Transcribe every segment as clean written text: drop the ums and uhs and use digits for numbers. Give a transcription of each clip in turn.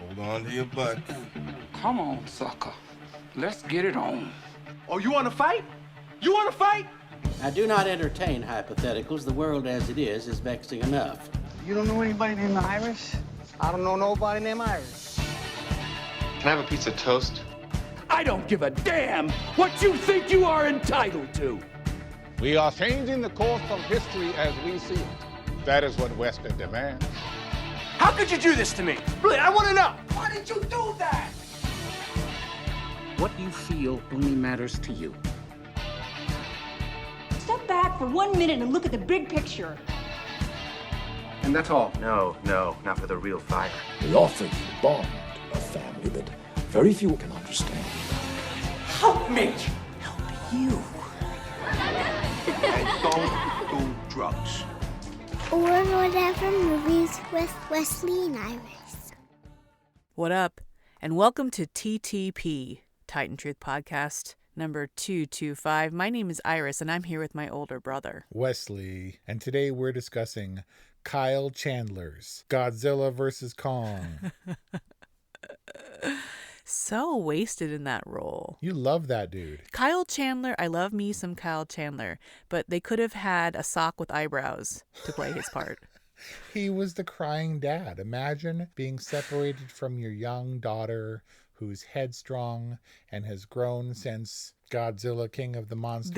Hold on to your butt. Come on, sucker. Let's get it on. Oh, you want to fight? You want to fight? I do not entertain hypotheticals. The world as it is vexing enough. You don't know anybody named Iris? I don't know nobody named Iris. Can I have a piece of toast? I don't give a damn what you think you are entitled to. We are changing the course of history as we see it. That is what Western demands. How could you do this to me? Really, I want to know. Why did you do that? What you feel only matters to you. Step back for 1 minute and look at the big picture. And that's all. No, not for the real fire. We offer you a bond, a family that very few can understand. Help me. Help you. And don't do drugs. Or whatever movies with Wesley and Iris. What up? And welcome to TTP, Titan Truth Podcast, number 225. My name is Iris, and I'm here with my older brother, Wesley. And today we're discussing Kyle Chandler's Godzilla vs. Kong. So wasted in that role. You love that dude. Kyle Chandler, I love me some Kyle Chandler, but they could have had a sock with eyebrows to play his part. He was the crying dad. Imagine being separated from your young daughter who's headstrong and has grown since Godzilla, King of the Monsters.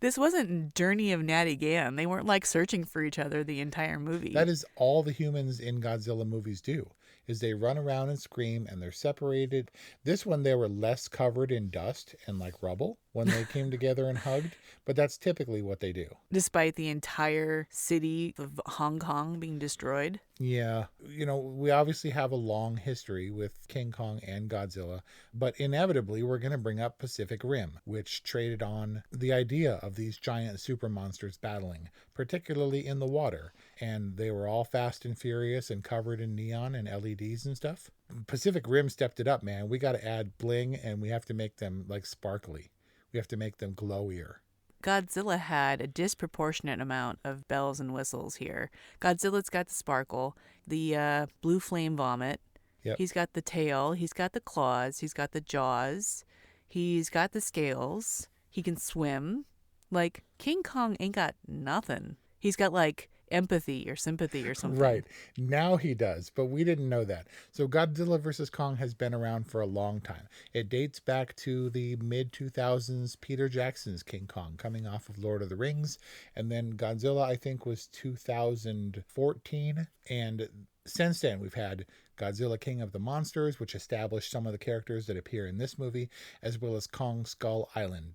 This wasn't Journey of Natty Gann. They weren't like searching for each other the entire movie. That is all the humans in Godzilla movies do, is they run around and scream and they're separated. This one, they were less covered in dust and like rubble when they came together and hugged, but that's typically what they do. Despite the entire city of Hong Kong being destroyed. Yeah, we obviously have a long history with King Kong and Godzilla, but inevitably we're going to bring up Pacific Rim, which traded on the idea of these giant super monsters battling, particularly in the water. And they were all fast and furious and covered in neon and LEDs and stuff. Pacific Rim stepped it up, man. We got to add bling and we have to make them like sparkly. We have to make them glowier. Godzilla had a disproportionate amount of bells and whistles here. Godzilla's got the sparkle, the blue flame vomit. Yep. He's got the tail. He's got the claws. He's got the jaws. He's got the scales. He can swim. Like, King Kong ain't got nothing. He's got, like, empathy or sympathy or something. Right. Now he does, but we didn't know that. So Godzilla vs. Kong has been around for a long time. It dates back to the mid-2000s Peter Jackson's King Kong, coming off of Lord of the Rings. And then Godzilla, I think, was 2014. And since then, we've had Godzilla King of the Monsters, which established some of the characters that appear in this movie, as well as Kong Skull Island,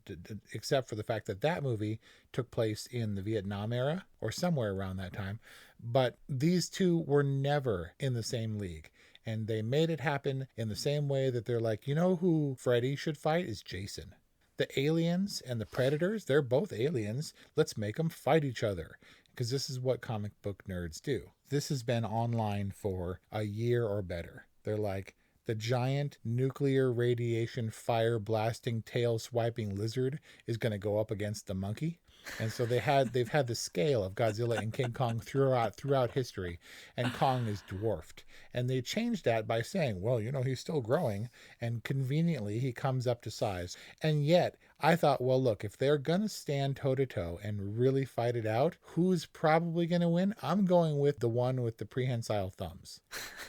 except for the fact that that movie took place in the Vietnam era or somewhere around that time. But these two were never in the same league. And they made it happen in the same way that they're like, who Freddy should fight is Jason. The aliens and the predators, they're both aliens. Let's make them fight each other. Because this is what comic book nerds do. This has been online for a year or better. They're like, the giant nuclear radiation fire blasting tail swiping lizard is going to go up against the monkey. And so they've had the scale of Godzilla and King Kong throughout history, and Kong is dwarfed. And they changed that by saying, well, he's still growing, and conveniently he comes up to size. And yet I thought, well, look, if they're going to stand toe-to-toe and really fight it out, who's probably going to win? I'm going with the one with the prehensile thumbs.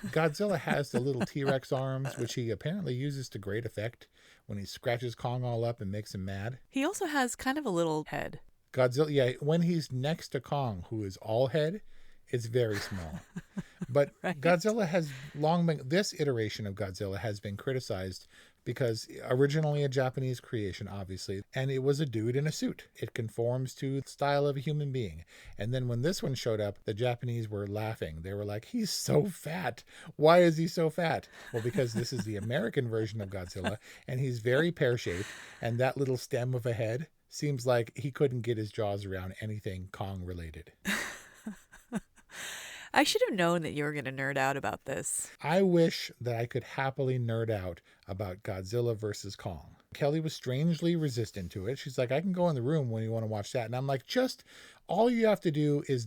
Godzilla has the little T-Rex arms, which he apparently uses to great effect when he scratches Kong all up and makes him mad. He also has kind of a little head. Godzilla, yeah, when he's next to Kong, who is all head, it's very small. But right. Godzilla has long been, this iteration of Godzilla has been criticized because originally a Japanese creation, obviously, and it was a dude in a suit. It conforms to the style of a human being. And then when this one showed up, the Japanese were laughing. They were like, he's so fat. Why is he so fat? Well, because this is the American version of Godzilla, and he's very pear-shaped, and that little stem of a head seems like he couldn't get his jaws around anything Kong related. I should have known that you were going to nerd out about this. I wish that I could happily nerd out about Godzilla versus Kong. Kelly was strangely resistant to it. She's like, I can go in the room when you want to watch that. And I'm like, just all you have to do is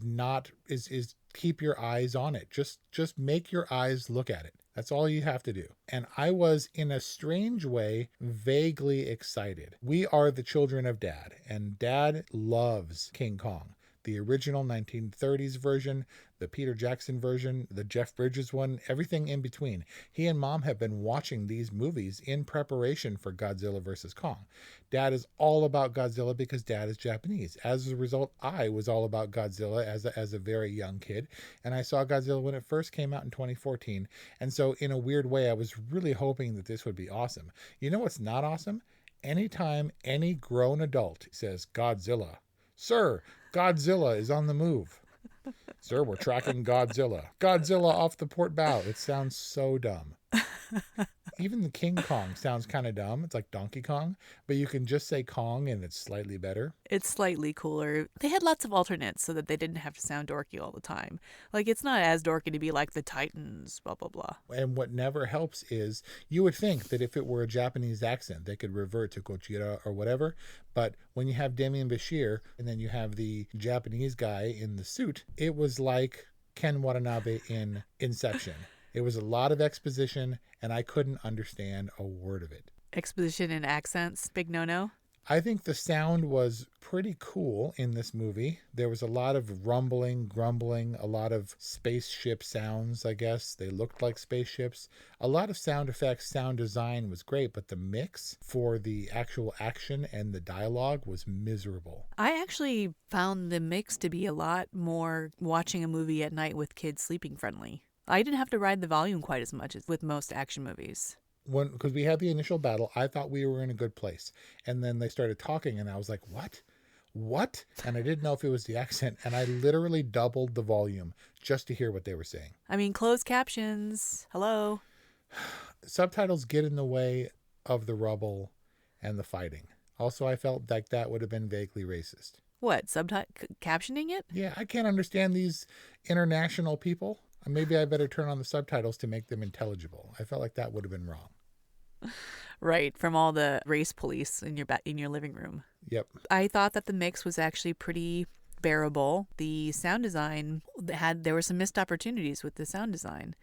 keep your eyes on it. Just make your eyes look at it. That's all you have to do. And I was, in a strange way, vaguely excited. We are the children of Dad, and Dad loves King Kong. The original 1930s version, the Peter Jackson version, the Jeff Bridges one, everything in between. He and Mom have been watching these movies in preparation for Godzilla vs. Kong. Dad is all about Godzilla because Dad is Japanese. As a result, I was all about Godzilla as a very young kid, and I saw Godzilla when it first came out in 2014. And so, in a weird way, I was really hoping that this would be awesome. You know what's not awesome? Anytime any grown adult says Godzilla, "Sir, Godzilla is on the move." "Sir, we're tracking Godzilla. Godzilla off the port bow." It sounds so dumb. Even the King Kong sounds kind of dumb. It's like Donkey Kong, but you can just say Kong and it's slightly better. It's slightly cooler. They had lots of alternates so that they didn't have to sound dorky all the time. Like, it's not as dorky to be like the Titans, blah, blah, blah. And what never helps is, you would think that if it were a Japanese accent, they could revert to Gojira or whatever. But when you have Demian Bashir and then you have the Japanese guy in the suit, it was like Ken Watanabe in Inception. It was a lot of exposition, and I couldn't understand a word of it. Exposition and accents, big no-no? I think the sound was pretty cool in this movie. There was a lot of rumbling, grumbling, a lot of spaceship sounds, I guess. They looked like spaceships. A lot of sound effects, sound design was great, but the mix for the actual action and the dialogue was miserable. I actually found the mix to be a lot more watching a movie at night with kids sleeping friendly. I didn't have to ride the volume quite as much as with most action movies. Because we had the initial battle, I thought we were in a good place. And then they started talking, and I was like, what? What? And I didn't know if it was the accent, and I literally doubled the volume just to hear what they were saying. I mean, closed captions. Hello? Subtitles get in the way of the rubble and the fighting. Also, I felt like that would have been vaguely racist. What? Captioning it? Yeah, I can't understand these international people. Maybe I better turn on the subtitles to make them intelligible. I felt like that would have been wrong. Right, from all the race police in your living room. Yep. I thought that the mix was actually pretty bearable. The sound design there were some missed opportunities with the sound design.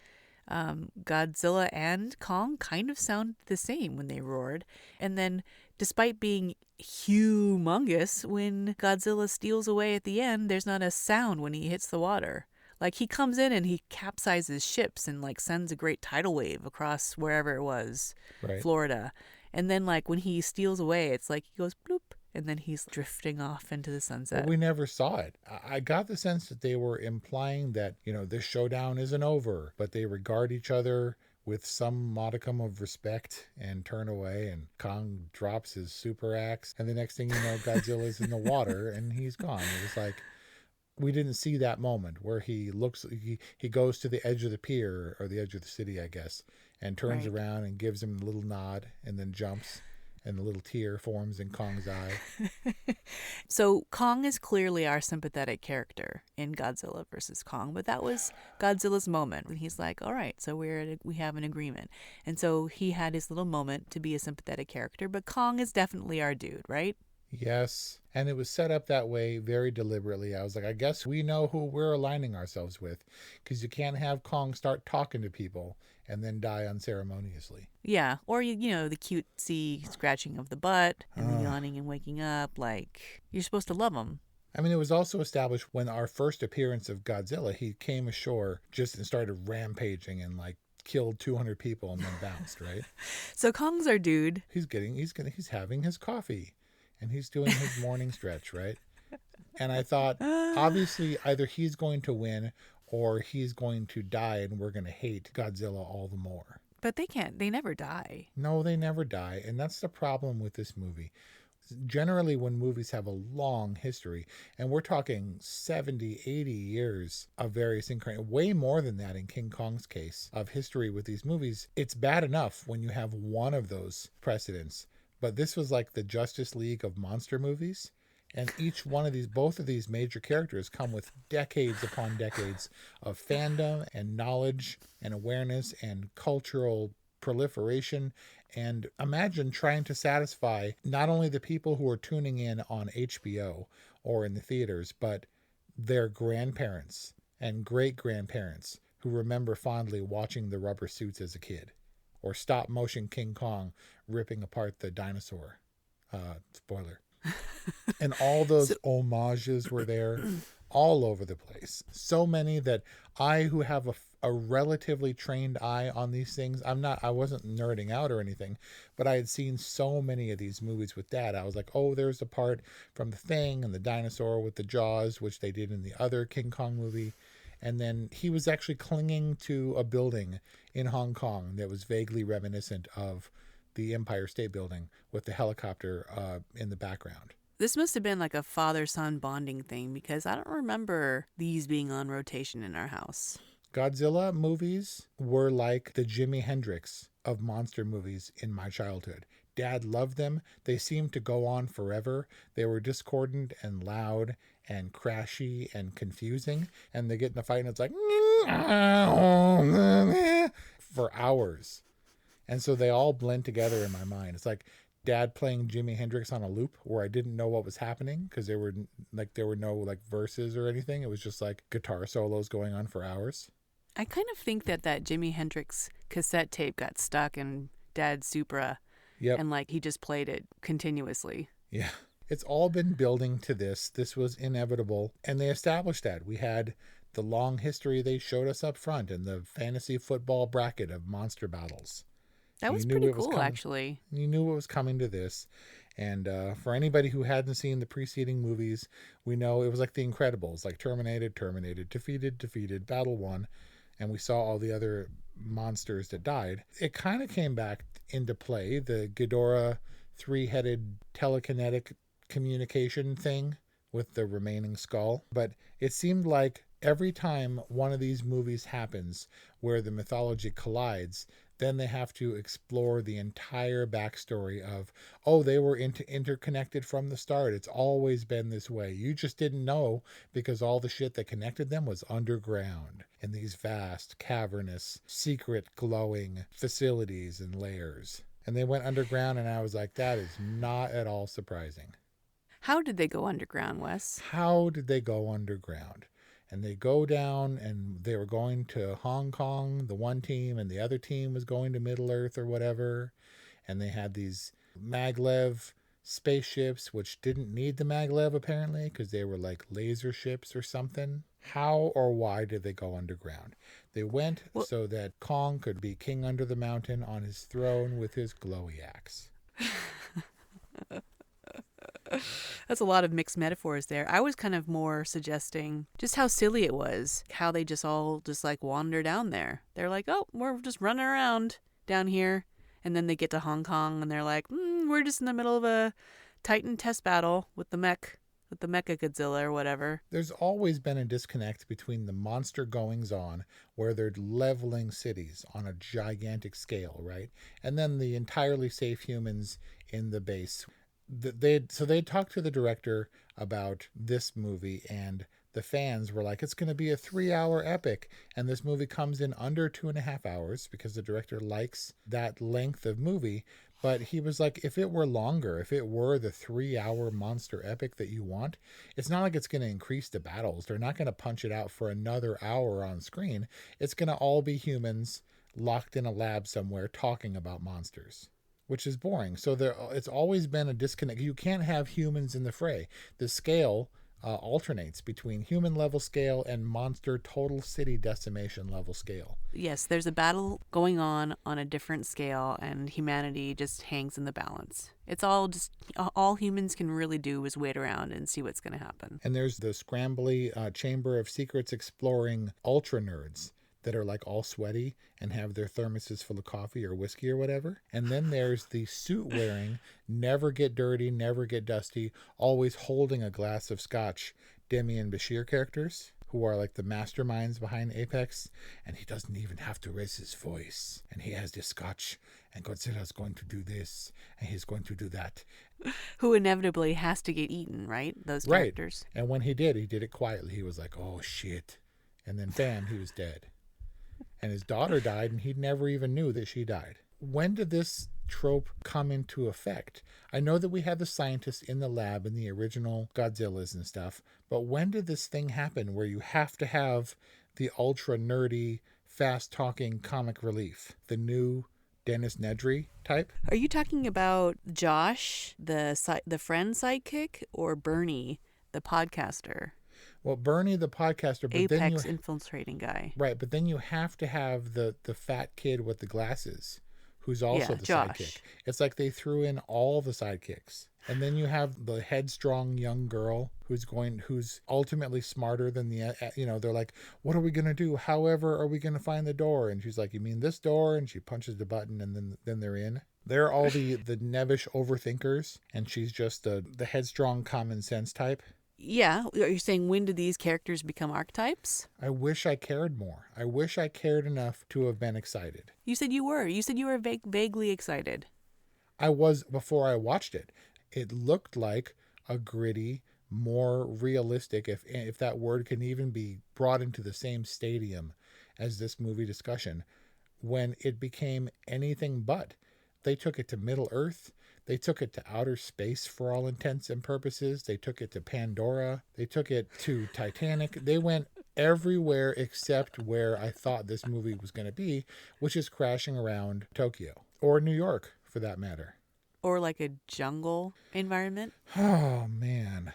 Godzilla and Kong kind of sound the same when they roared. And then, despite being humongous, when Godzilla steals away at the end, there's not a sound when he hits the water. Like, he comes in and he capsizes ships and, like, sends a great tidal wave across wherever it was, right. Florida. And then, like, when he steals away, it's like he goes bloop, and then he's drifting off into the sunset. Well, we never saw it. I got the sense that they were implying that, this showdown isn't over, but they regard each other with some modicum of respect and turn away, and Kong drops his super axe, and the next thing you know, Godzilla's in the water, and he's gone. It was like, we didn't see that moment where he goes to the edge of the pier, or the edge of the city, I guess, and turns around and gives him a little nod and then jumps, and a little tear forms in Kong's eye. So Kong is clearly our sympathetic character in Godzilla vs. Kong, but that was Godzilla's moment when he's like, all right, so we have an agreement. And so he had his little moment to be a sympathetic character, but Kong is definitely our dude, right? Yes, and it was set up that way very deliberately. I was like, I guess we know who we're aligning ourselves with, because you can't have Kong start talking to people and then die unceremoniously. Yeah, or the cutesy scratching of the butt and the yawning and waking up, like, you're supposed to love him. I mean, it was also established when our first appearance of Godzilla, he came ashore just and started rampaging and, like, killed 200 people and then bounced, right? So Kong's our dude. He's having his coffee. And he's doing his morning stretch, right? And I thought, obviously, either he's going to win or he's going to die, and we're going to hate Godzilla all the more. But they never die. No, they never die. And that's the problem with this movie. Generally, when movies have a long history, and we're talking 70, 80 years of various incarnations, way more than that in King Kong's case, of history with these movies, it's bad enough when you have one of those precedents. But this was like the Justice League of monster movies. And both of these major characters come with decades upon decades of fandom and knowledge and awareness and cultural proliferation. And imagine trying to satisfy not only the people who are tuning in on HBO or in the theaters, but their grandparents and great-grandparents who remember fondly watching the rubber suits as a kid, or stop-motion King Kong ripping apart the dinosaur. Spoiler. And all those homages were there all over the place. So many that I, who have a relatively trained eye on these things, I wasn't nerding out or anything, but I had seen so many of these movies with Dad. I was like, oh, there's a part from The Thing and the dinosaur with the jaws, which they did in the other King Kong movie. And then he was actually clinging to a building in Hong Kong that was vaguely reminiscent of the Empire State Building with the helicopter in the background. This must have been like a father-son bonding thing, because I don't remember these being on rotation in our house. Godzilla movies were like the Jimi Hendrix of monster movies in my childhood. Dad loved them. They seemed to go on forever. They were discordant and loud and crashy and confusing. And they get in a fight and it's like for hours. And so they all blend together in my mind. It's like Dad playing Jimi Hendrix on a loop where I didn't know what was happening because there were no like verses or anything. It was just like guitar solos going on for hours. I kind of think that Jimi Hendrix cassette tape got stuck in Dad's Supra. Yep. And like he just played it continuously. Yeah. It's all been building to this. This was inevitable. And they established that. We had the long history they showed us up front and the fantasy football bracket of monster battles. That was pretty cool, actually. You knew it was coming to this. And for anybody who hadn't seen the preceding movies, we know it was like The Incredibles, like terminated, defeated, battle won. And we saw all the other monsters that died. It kind of came back into play, the Ghidorah three-headed telekinetic communication thing with the remaining skull. But it seemed like every time one of these movies happens where the mythology collides, then they have to explore the entire backstory of, oh, they were interconnected from the start. It's always been this way. You just didn't know because all the shit that connected them was underground in these vast, cavernous, secret, glowing facilities and layers. And they went underground, and I was like, that is not at all surprising. How did they go underground, Wes? How did they go underground? And they go down, and they were going to Hong Kong, the one team, and the other team was going to Middle Earth or whatever. And they had these maglev spaceships, which didn't need the maglev apparently, because they were like laser ships or something. How or why did they go underground? They went so that Kong could be king under the mountain on his throne with his glowy axe. That's a lot of mixed metaphors there. I was kind of more suggesting just how silly it was, how they just all like wander down there. They're like, oh, we're just running around down here. And then they get to Hong Kong and they're like, we're just in the middle of a Titan test battle with the Mecha Godzilla or whatever. There's always been a disconnect between the monster goings on where they're leveling cities on a gigantic scale, right? And then the entirely safe humans in the base. They talked to the director about this movie, and the fans were like, it's going to be a 3-hour epic, and this movie comes in under 2.5 hours because the director likes that length of movie. But he was like, if it were longer, if it were the 3-hour monster epic that you want, it's not like it's going to increase the battles. They're not going to punch it out for another hour on screen. It's going to all be humans locked in a lab somewhere talking about monsters, which is boring. So it's always been a disconnect. You can't have humans in the fray. The scale alternates between human level scale and monster total city decimation level scale. Yes, there's a battle going on a different scale, and humanity just hangs in the balance. It's all humans can really do is wait around and see what's going to happen. And there's the scrambly Chamber of Secrets exploring ultra nerds that are like all sweaty and have their thermoses full of coffee or whiskey or whatever. And then there's the suit wearing, never get dirty, never get dusty, always holding a glass of scotch, Demi and Bashir characters who are like the masterminds behind Apex. And he doesn't even have to raise his voice. And he has this scotch, and Godzilla's going to do this, and he's going to do that. Who inevitably has to get eaten, right? Those characters. Right. And when he did it quietly. He was like, oh shit. And then bam, he was dead. And his daughter died, and he never even knew that she died. When did this trope come into effect? I know that we had the scientists in the lab in the original Godzillas and stuff, but when did this thing happen where you have to have the ultra nerdy, fast-talking comic relief? The new Dennis Nedry type? Are you talking about Josh, the friend sidekick, or Bernie, the podcaster? Well, Bernie the podcaster, but Apex infiltrating guy. Right, but then you have to have the fat kid with the glasses, who's also the Josh. sidekick. It's like they threw in all the sidekicks. And then you have the headstrong young girl who's ultimately smarter than they're like, what are we going to do? However, are we going to find the door? And she's like, you mean this door? And she punches the button and then they're in. They're all the nebbish overthinkers. And she's just the headstrong common sense type. Yeah. Are you saying when did these characters become archetypes? I wish I cared more. I wish I cared enough to have been excited. You said you were. You said you were vaguely excited. I was before I watched it. It looked like a gritty, more realistic, if that word can even be brought into the same stadium as this movie discussion, when it became anything but. They took it to Middle Earth. They took it to outer space for all intents and purposes. They took it to Pandora. They took it to Titanic. They went everywhere except where I thought this movie was going to be, which is crashing around Tokyo or New York for that matter. Or like a jungle environment. Oh, man.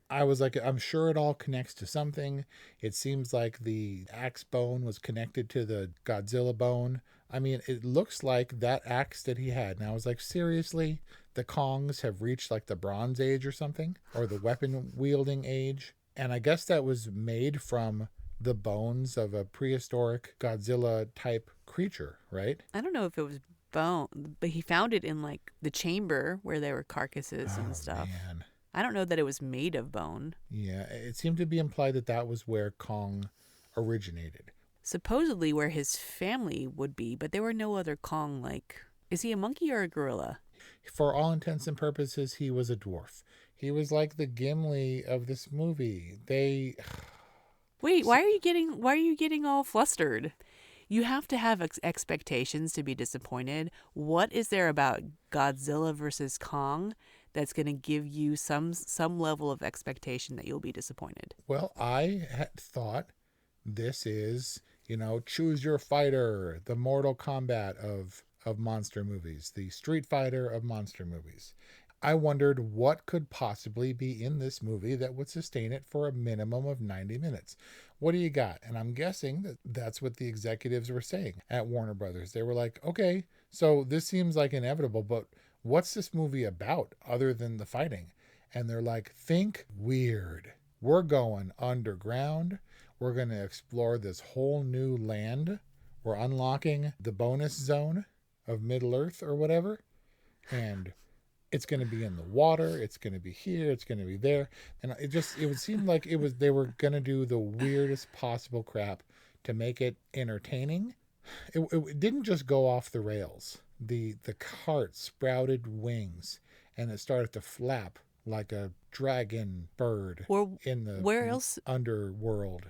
I was like, I'm sure it all connects to something. It seems like the axe bone was connected to the Godzilla bone. I mean, it looks like that axe that he had. And I was like, seriously? The Kongs have reached like the Bronze Age or something? Or the weapon wielding age? And I guess that was made from the bones of a prehistoric Godzilla type creature, right? I don't know if it was bone, but he found it in like the chamber where there were carcasses and stuff. Man. I don't know that it was made of bone. Yeah, it seemed to be implied that was where Kong originated. Supposedly where his family would be, but there were no other Kong. Like, is he a monkey or a gorilla? For all intents and purposes, he was a dwarf. He was like the Gimli of this movie. Wait, why are you getting all flustered? You have to have expectations to be disappointed. What is there about Godzilla versus Kong that's going to give you some level of expectation that you'll be disappointed? Well, I had thought this is, choose your fighter, the Mortal Kombat of monster movies, the Street Fighter of monster movies. I wondered what could possibly be in this movie that would sustain it for a minimum of 90 minutes. What do you got? And I'm guessing that's what the executives were saying at Warner Brothers. They were like, okay, so this seems like inevitable, but what's this movie about other than the fighting? And they're like, think weird. We're going underground. We're going to explore this whole new land. We're unlocking the bonus zone of Middle Earth or whatever. And it's going to be in the water. It's going to be here. It's going to be there. And it would seem like they were going to do the weirdest possible crap to make it entertaining. It didn't just go off the rails. The cart sprouted wings and it started to flap like a dragon bird in the underworld.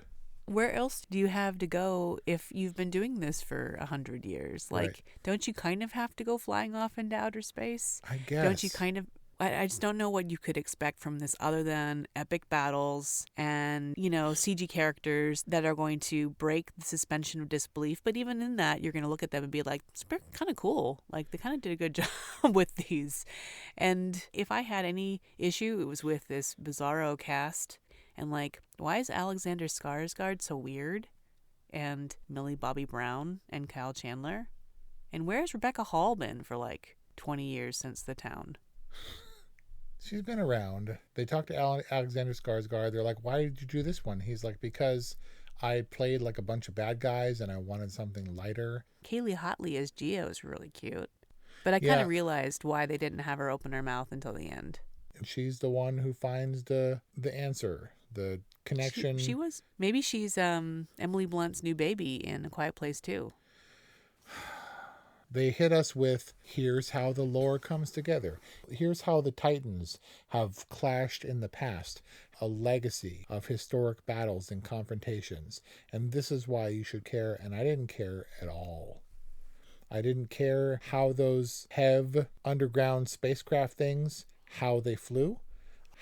Where else do you have to go if you've been doing this for 100 years? Like, right. Don't you kind of have to go flying off into outer space? I guess. Don't you kind of... I just don't know what you could expect from this other than epic battles and, CG characters that are going to break the suspension of disbelief. But even in that, you're going to look at them and be like, it's kind of cool. Like, they kind of did a good job with these. And if I had any issue, it was with this bizarro cast. And like, why is Alexander Skarsgård so weird? And Millie Bobby Brown and Kyle Chandler? And where's Rebecca Hall been for like 20 years since The Town? She's been around. They talked to Alexander Skarsgård. They're like, why did you do this one? He's like, because I played like a bunch of bad guys and I wanted something lighter. Kaylee Hotley as Geo is really cute. But I kind of realized why they didn't have her open her mouth until the end. And she's the one who finds the answer. The connection. Maybe she's Emily Blunt's new baby in A Quiet Place 2. They hit us with, here's how the lore comes together. Here's how the Titans have clashed in the past. A legacy of historic battles and confrontations. And this is why you should care. And I didn't care at all. I didn't care how those HEV underground spacecraft things, how they flew,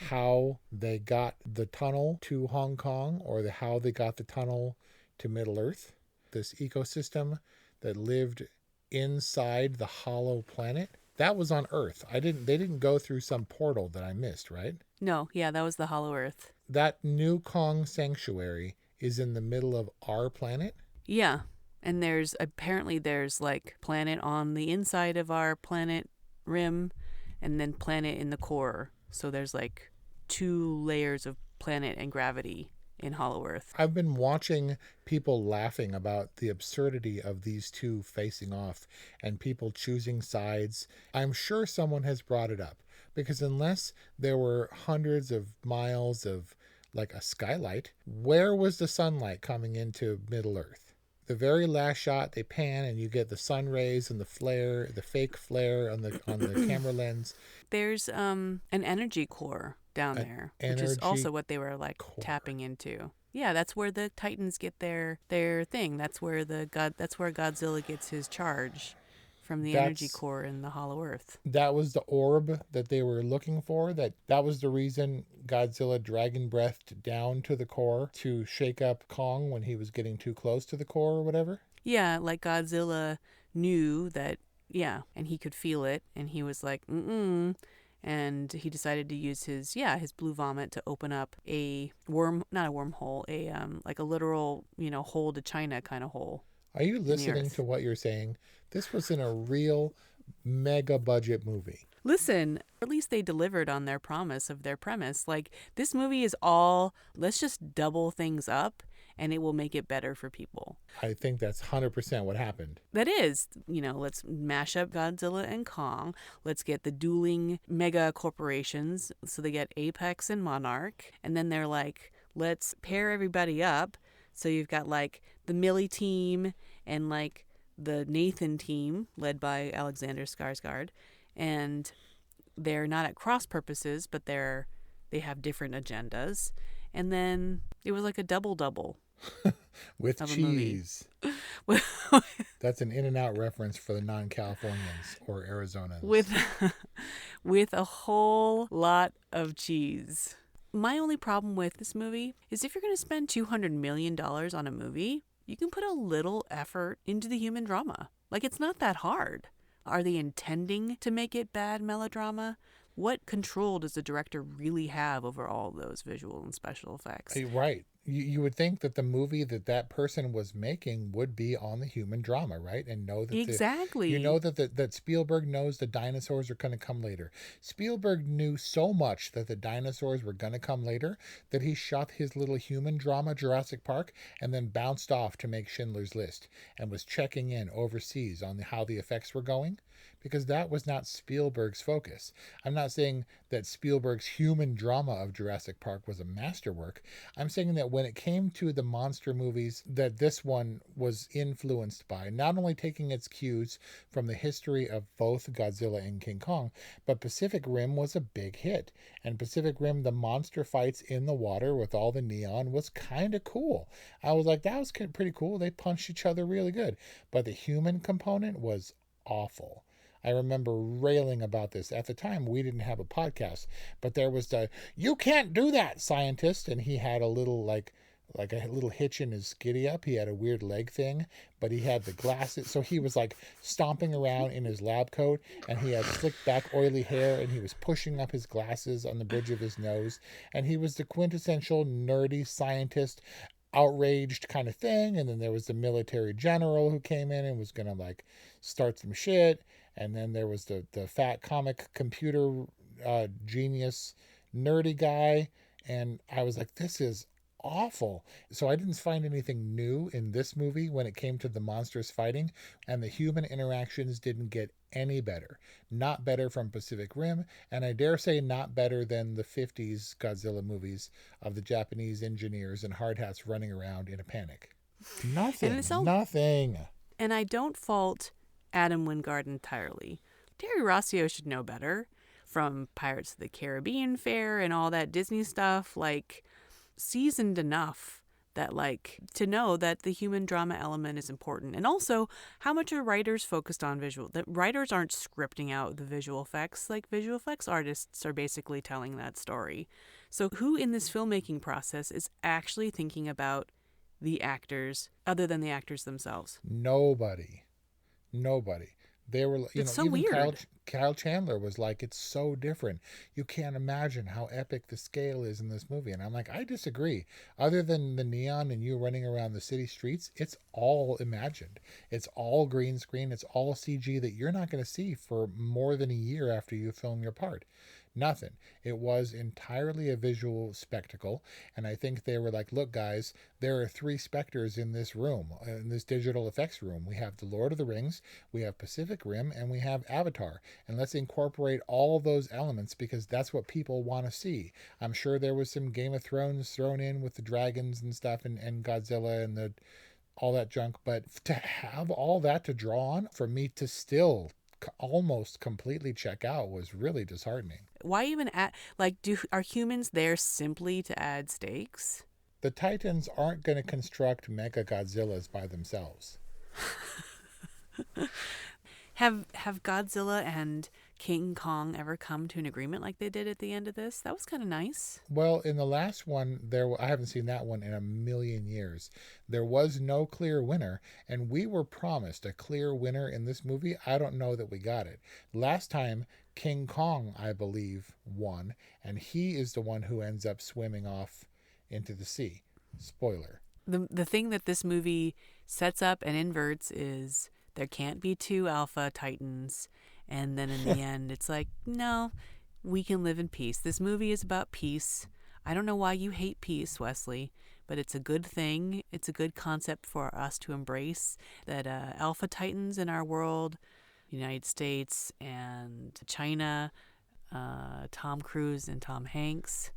how they got the tunnel to Hong Kong, or how they got the tunnel to Middle Earth. This ecosystem that lived inside the hollow planet, that was on Earth. They didn't go through some portal that I missed, right? No, yeah, that was the Hollow Earth. That New Kong sanctuary is in the middle of our planet? Yeah. And there's like planet on the inside of our planet rim and then planet in the core. So there's like 2 layers of planet and gravity in Hollow Earth. I've been watching people laughing about the absurdity of these two facing off and people choosing sides. I'm sure someone has brought it up because unless there were hundreds of miles of like a skylight, where was the sunlight coming into Middle Earth? The very last shot, they pan and you get the sun rays and the flare, the fake flare on the camera lens. There's an energy core down there, which is also what they were like tapping into. Yeah, that's where the Titans get their thing. That's where Godzilla gets his charge from the energy core in the Hollow Earth. That was the orb that they were looking for. That was the reason Godzilla dragon breathed down to the core to shake up Kong when he was getting too close to the core or whatever. Yeah, like Godzilla knew that, and he could feel it, and he was like, and he decided to use his blue vomit to open up a not a wormhole, like a literal, hole to China kind of hole. Are you listening to what you're saying? This was in a real mega budget movie. Listen, at least they delivered on their promise of their premise. Like, this movie is all, let's just double things up and it will make it better for people. I think that's 100% what happened. That is, let's mash up Godzilla and Kong. Let's get the dueling mega corporations. So they get Apex and Monarch. And then they're like, let's pair everybody up. So you've got like the Millie team and like the Nathan team led by Alexander Skarsgård, and they're not at cross purposes, but they have different agendas. And then it was like a double with cheese. That's an In-N-Out reference for the non-Californians or Arizonans. With a whole lot of cheese. My only problem with this movie is if you're going to spend $200 million on a movie, you can put a little effort into the human drama. Like, it's not that hard. Are they intending to make it bad melodrama? What control does the director really have over all those visual and special effects? Right. You would think that the movie that person was making would be on the human drama, right? And know that exactly. That Spielberg knows the dinosaurs are going to come later. Spielberg knew so much that the dinosaurs were going to come later that he shot his little human drama Jurassic Park and then bounced off to make Schindler's List and was checking in overseas on how the effects were going, because that was not Spielberg's focus. I'm not saying that Spielberg's human drama of Jurassic Park was a masterwork. I'm saying that when it came to the monster movies, that this one was influenced by, not only taking its cues from the history of both Godzilla and King Kong, but Pacific Rim was a big hit. And Pacific Rim, the monster fights in the water with all the neon was kind of cool. I was like, that was pretty cool. They punched each other really good. But the human component was awful. I remember railing about this. At the time, we didn't have a podcast, but there was the, you can't do that, scientist. And he had a little, like a little hitch in his giddy up. He had a weird leg thing, but he had the glasses. So he was like stomping around in his lab coat, and he had slicked back oily hair, and he was pushing up his glasses on the bridge of his nose. And he was the quintessential nerdy scientist, outraged kind of thing. And then there was the military general who came in and was going to like start some shit. And then there was the fat comic computer genius nerdy guy. And I was like, this is awful. So I didn't find anything new in this movie when it came to the monsters fighting, and the human interactions didn't get any better. Not better from Pacific Rim, and I dare say not better than the 50s Godzilla movies of the Japanese engineers and hard hats running around in a panic. Nothing. And I don't fault Adam Wingard entirely. Terry Rossio should know better from Pirates of the Caribbean Fair and all that Disney stuff, like seasoned enough that like to know that the human drama element is important, and also how much are writers focused on visual. That writers aren't scripting out the visual effects. Like visual effects artists are basically telling that story. So who in this filmmaking process is actually thinking about the actors other than the actors themselves? Nobody. They were, It's so even weird. Kyle Chandler was like, it's so different. You can't imagine how epic the scale is in this movie. And I'm like, I disagree. Other than the neon and you running around the city streets, it's all imagined. It's all green screen. It's all CG that you're not going to see for more than a year after you film your part. Nothing. It was entirely a visual spectacle. And I think they were like, look, guys, there are 3 specters in this room, in this digital effects room. We have the Lord of the Rings, we have Pacific Rim, and we have Avatar. And let's incorporate all those elements because that's what people want to see. I'm sure there was some Game of Thrones thrown in with the dragons and stuff and Godzilla and all that junk. But to have all that to draw on, for me to still almost completely check out was really disheartening. Why even add, like, are humans there simply to add stakes? The Titans aren't going to construct Mega Godzillas by themselves. Have Godzilla and King Kong ever come to an agreement like they did at the end of this? That was kind of nice. Well, in the last one, I haven't seen that one in a million years. There was no clear winner, and we were promised a clear winner in this movie. I don't know that we got it. Last time, King Kong, I believe, won, and he is the one who ends up swimming off into the sea. Spoiler. The thing that this movie sets up and inverts is there can't be 2 alpha titans, and then in the end it's like, no, we can live in peace. This movie is about peace. I don't know why you hate peace, Wesley, but it's a good thing. It's a good concept for us to embrace, that alpha titans in our world, United States and China, Tom Cruise and Tom Hanks,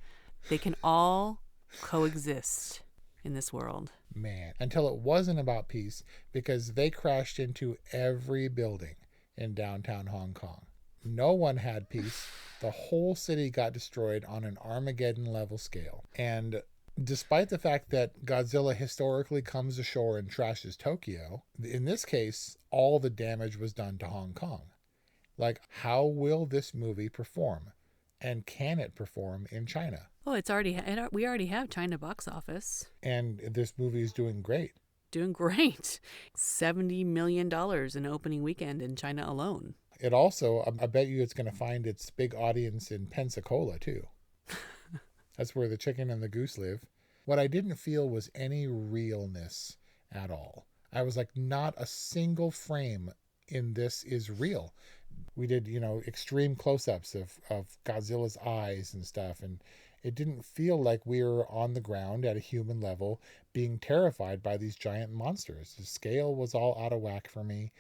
they can all coexist in this world. Man, until it wasn't about peace, because they crashed into every building in downtown Hong Kong. No one had peace. The whole city got destroyed on an Armageddon level scale. And despite the fact that Godzilla historically comes ashore and trashes Tokyo, in this case, all the damage was done to Hong Kong. Like, how will this movie perform? And can it perform in China? Oh, we already have China box office. And this movie is doing great. Doing great. $70 million in opening weekend in China alone. It also, I bet you it's going to find its big audience in Pensacola, too. That's where the chicken and the goose live. What I didn't feel was any realness at all. I was like, not a single frame in this is real. We did, extreme close-ups of Godzilla's eyes and stuff, and it didn't feel like we were on the ground at a human level being terrified by these giant monsters. The scale was all out of whack for me.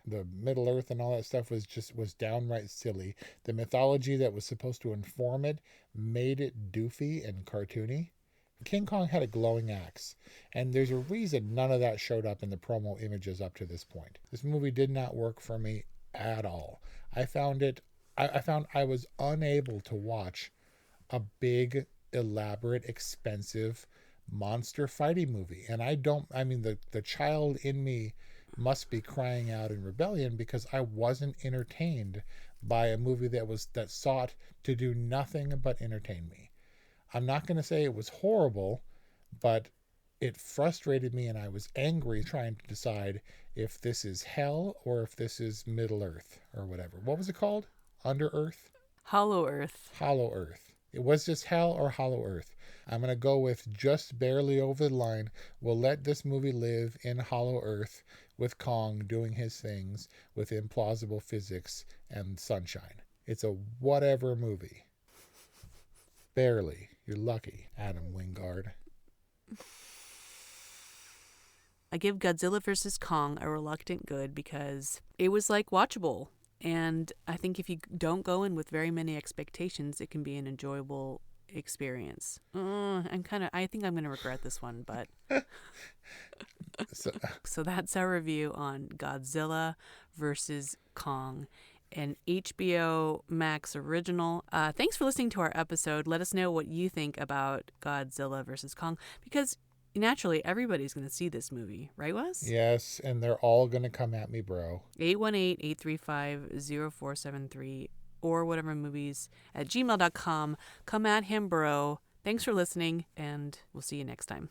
The Middle Earth and all that stuff was downright silly. The mythology that was supposed to inform it made it doofy and cartoony. King Kong had a glowing axe, and there's a reason none of that showed up in the promo images up to this point. This movie did not work for me at all. I found I was unable to watch a big, elaborate, expensive monster fighting movie. And the child in me must be crying out in rebellion because I wasn't entertained by a movie that sought to do nothing but entertain me. I'm not going to say it was horrible, but it frustrated me, and I was angry trying to decide if this is hell or if this is Middle Earth or whatever. What was it called? Under Earth? Hollow Earth. Hollow Earth. It was just hell or Hollow Earth. I'm going to go with just barely over the line. We'll let this movie live in Hollow Earth with Kong doing his things with implausible physics and sunshine. It's a whatever movie. Barely. You're lucky, Adam Wingard. I give Godzilla vs. Kong a reluctant good because it was like watchable. And I think if you don't go in with very many expectations, it can be an enjoyable experience. I think I'm going to regret this one, but so that's our review on Godzilla vs. Kong, an HBO Max Original. Thanks for listening to our episode. Let us know what you think about Godzilla vs. Kong, because naturally, everybody's going to see this movie, right, Wes? Yes, and they're all going to come at me, bro. 818-835-0473 or whatevermovies@gmail.com. Come at him, bro. Thanks for listening, and we'll see you next time.